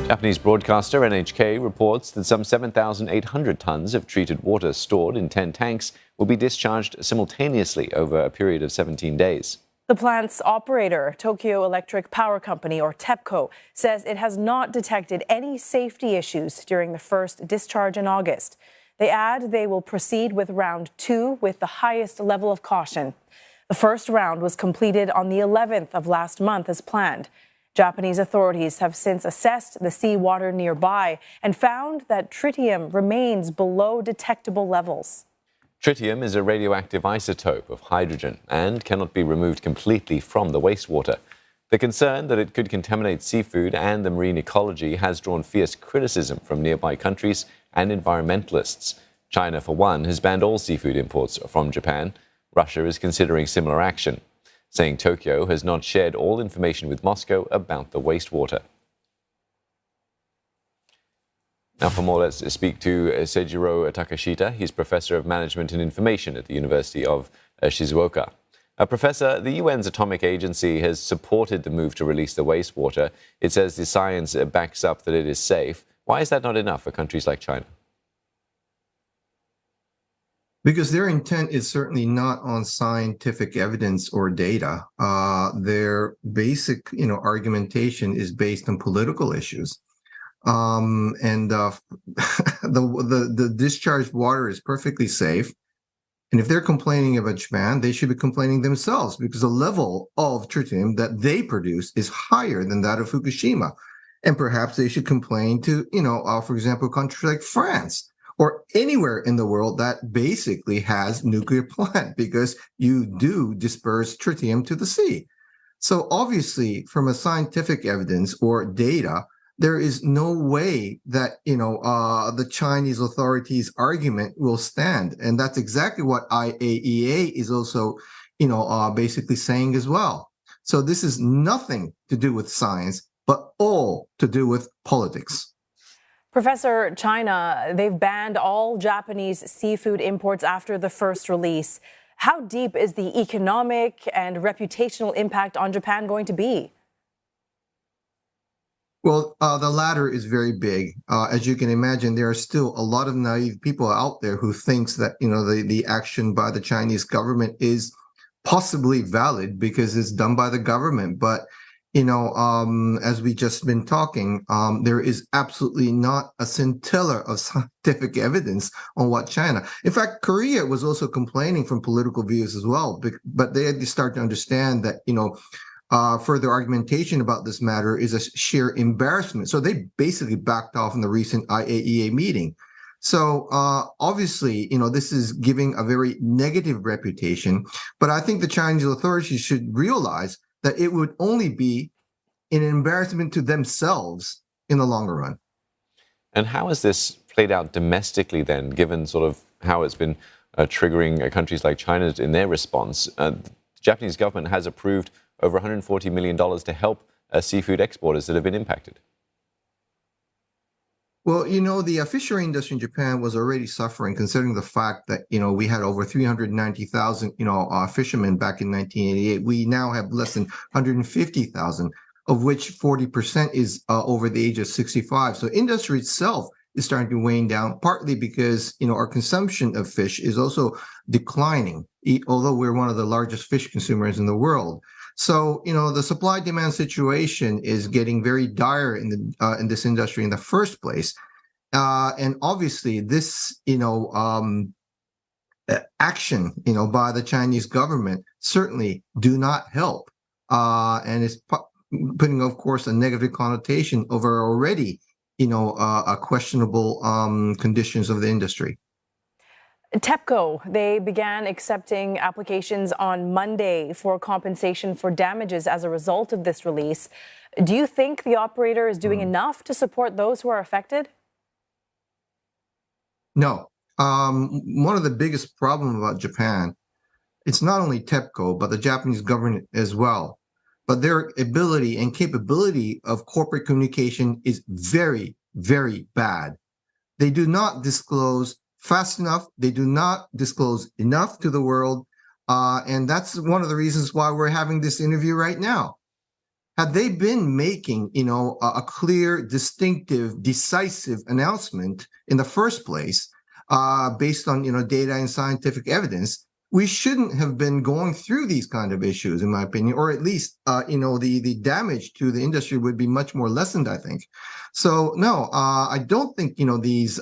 Japanese broadcaster NHK reports that some 7,800 tons of treated water stored in 10 tanks will be discharged simultaneously over a period of 17 days. The plant's operator, Tokyo Electric Power Company, or TEPCO, says it has not detected any safety issues during the first discharge in August. They add they will proceed with round 2 with the highest level of caution. The first round was completed on the 11th of last month as planned. Japanese authorities have since assessed the seawater nearby and found that tritium remains below detectable levels. Tritium is a radioactive isotope of hydrogen and cannot be removed completely from the wastewater. The concern that it could contaminate seafood and the marine ecology has drawn fierce criticism from nearby countries and environmentalists. China, for one, has banned all seafood imports from Japan. Russia is considering similar action, saying Tokyo has not shared all information with Moscow about the wastewater. Now for more, let's speak to Seijiro Takeshita. He's Professor of Management and Information at the University of Shizuoka. Professor, the UN's atomic agency has supported the move to release the wastewater. It says the science backs up that it is safe. Why is that not enough for countries like China? Because their intent is certainly not on scientific evidence or data. Their basic, argumentation is based on political issues. The discharged water is perfectly safe. And if they're complaining about Japan, they should be complaining themselves because the level of tritium that they produce is higher than that of Fukushima. And perhaps they should complain to, for example, countries like France or anywhere in the world that basically has nuclear plant because you do disperse tritium to the sea. So obviously, from a scientific evidence or data, there is no way that, the Chinese authorities' argument will stand. And that's exactly what IAEA is also, basically saying as well. So this is nothing to do with science, but all to do with politics. Professor, China, they've banned all Japanese seafood imports after the first release. How deep is the economic and reputational impact on Japan going to be? Well, the latter is very big. As you can imagine, there are still a lot of naive people out there who thinks that, the action by the Chinese government is possibly valid because it's done by the government. But, as we just been talking, there is absolutely not a scintilla of scientific evidence on what China. In fact, Korea was also complaining from political views as well, but they had to start to understand that, further argumentation about this matter is a sheer embarrassment. So they basically backed off in the recent IAEA meeting. So obviously, this is giving a very negative reputation. But I think the Chinese authorities should realize that it would only be an embarrassment to themselves in the longer run. And how has this played out domestically then, given sort of how it's been triggering countries like China in their response? The Japanese government has approved over $140 million to help seafood exporters that have been impacted. Well, the fishery industry in Japan was already suffering, considering the fact that, we had over 390,000, fishermen back in 1988. We now have less than 150,000, of which 40% is over the age of 65. So industry itself is starting to wane down, partly because, our consumption of fish is also declining, although we're one of the largest fish consumers in the world. So, the supply-demand situation is getting very dire in this industry in the first place. And obviously, this, action, by the Chinese government certainly do not help. And it's putting, of course, a negative connotation over already, questionable conditions of the industry. TEPCO, they began accepting applications on Monday for compensation for damages as a result of this release. Do you think the operator is doing enough to support those who are affected? No. One of the biggest problems about Japan, it's not only TEPCO, but the Japanese government as well. But their ability and capability of corporate communication is very, very bad. They do not disclose fast enough. They do not disclose enough to the world. And that's one of the reasons why we're having this interview right now. had they been making, a clear, distinctive, decisive announcement in the first place, based on, data and scientific evidence, we shouldn't have been going through these kind of issues, in my opinion, or at least, the damage to the industry would be much more lessened, I think. So, no, I don't think, these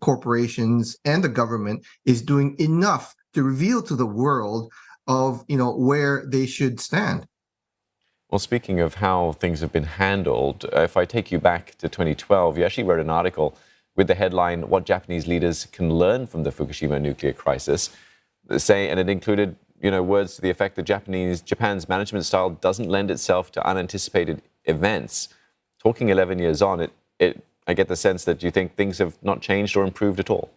corporations and the government is doing enough to reveal to the world of, where they should stand. Well, speaking of how things have been handled, if I take you back to 2012, you actually wrote an article with the headline, "What Japanese Leaders Can Learn from the Fukushima Nuclear Crisis," and it included, words to the effect that Japan's management style doesn't lend itself to unanticipated events. Talking 11 years on, I get the sense that you think things have not changed or improved at all.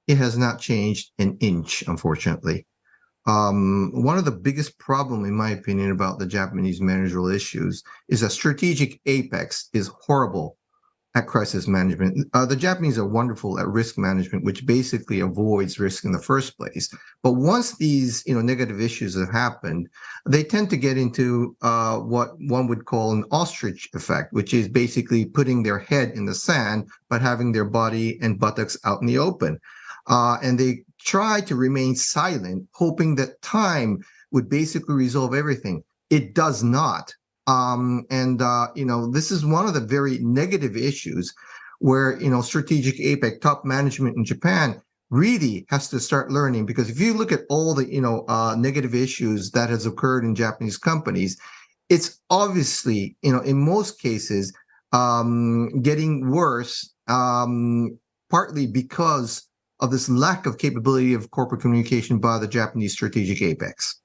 It has not changed an inch, unfortunately. One of the biggest problem, in my opinion, about the Japanese managerial issues is that strategic apex is horrible at crisis management. The Japanese are wonderful at risk management, which basically avoids risk in the first place. But once these, negative issues have happened, they tend to get into what one would call an ostrich effect, which is basically putting their head in the sand, but having their body and buttocks out in the open. And they try to remain silent, hoping that time would basically resolve everything. It does not. This is one of the very negative issues where, strategic apex, top management in Japan really has to start learning, because if you look at all the, negative issues that has occurred in Japanese companies, it's obviously, in most cases, getting worse, partly because of this lack of capability of corporate communication by the Japanese strategic apex.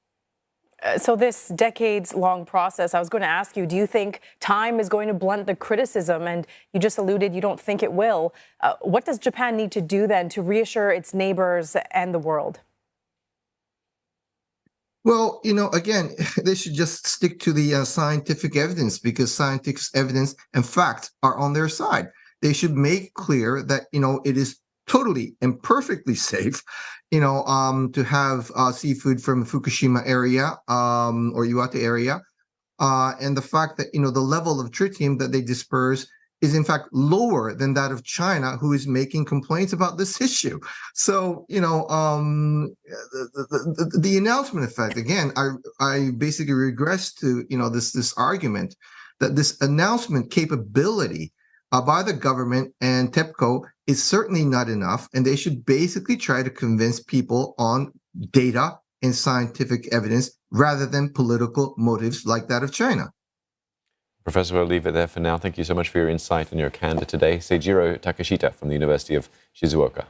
So this decades-long process, I was going to ask you, do you think time is going to blunt the criticism? And you just alluded you don't think it will. What does Japan need to do then to reassure its neighbors and the world? Well, again, they should just stick to the scientific evidence, because scientific evidence and facts are on their side. They should make clear that, it is totally and perfectly safe, to have seafood from the Fukushima area or Iwate area. And the fact that, the level of tritium that they disperse is in fact lower than that of China, who is making complaints about this issue. So, the announcement effect, again, I basically regress to, this argument that this announcement capability by the government and TEPCO is certainly not enough, and they should basically try to convince people on data and scientific evidence rather than political motives like that of China. Professor, we'll leave it there for now. Thank you so much for your insight and your candor today. Seijiro Takeshita from the University of Shizuoka.